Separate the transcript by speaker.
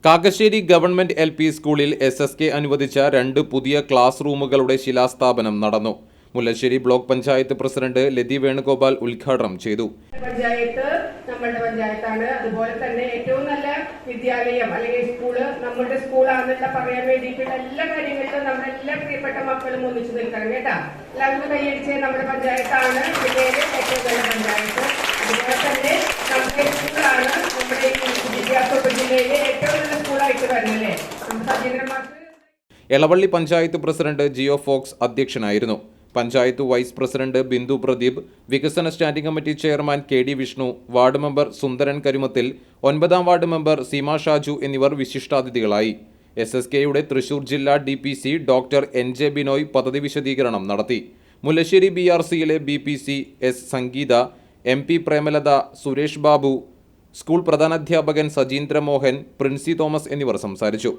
Speaker 1: Kakkassery government LP സ്കൂളിൽ SSK അനുവദിച്ച 2 പുതിയ ക്ലാസ് റൂമുകളുടെ ശിലാസ്ഥാപനം നടന്നു. മുല്ലശ്ശേരി ബ്ലോക്ക് പഞ്ചായത്ത് പ്രസിഡന്റ് ലതി വേണുഗോപാൽ ഉദ്ഘാടനം ചെയ്തു.
Speaker 2: പഞ്ചായത്ത് നമ്മുടെ പഞ്ചായത്താണ്. അതുപോലെ തന്നെ ഏറ്റവും നല്ല വിദ്യാലയം അല്ലെങ്കിൽ സ്കൂള് നമ്മുടെ സ്കൂളാണെന്നുള്ള പറയാൻ വേണ്ടിയിട്ടുള്ള എല്ലാ കാര്യങ്ങളിലും നമ്മുടെ എല്ലാ പ്രിയപ്പെട്ട മക്കളും ഒന്നിച്ചു നിൽക്കണം കേട്ടാ. എല്ലാവരും കൈയടിച്ച് നമ്മുടെ പഞ്ചായത്താണ് ജില്ലയിലെ ഏറ്റവും നല്ല പഞ്ചായത്ത്. അതുപോലെ തന്നെ നമ്മുടെ സ്കൂളാണ് നമ്മുടെ വിദ്യാഭ്യാസ ഉപജില്ലയിലെ ഏറ്റവും നല്ല സ്കൂളായിട്ട് വരുന്നല്ലേ. നമ്മുടെ സജീവന്മാർക്ക്
Speaker 1: എളവള്ളി പഞ്ചായത്ത് പ്രസിഡന്റ് ജിയോ ഫോക്സ് അധ്യക്ഷനായിരുന്നു. പഞ്ചായത്ത് വൈസ് പ്രസിഡന്റ് ബിന്ദു പ്രദീപ്, വികസന standing committee chairman KD Vishnu, ward member Sundaran Karumathil, 9ാം വാർഡ് മെമ്പർ സീമ ഷാജു എന്നിവർ വിശിഷ്ടാതിഥികളായി. SSKയുടെ തൃശൂർ ജില്ലാ DPC ഡോക്ടർ NJ ബിനോയ് പദ്ധതി വിശദീകരണം നടത്തി. മുല്ലശ്ശേരി BRCയിലെ BPC S Sangeetha, MP Premalatha, Suresh Babu, school പ്രധാനാധ്യാപകൻ സജീന്ദ്ര മോഹൻ, പ്രിൻസി തോമസ് എന്നിവർ സംസാരിച്ചു.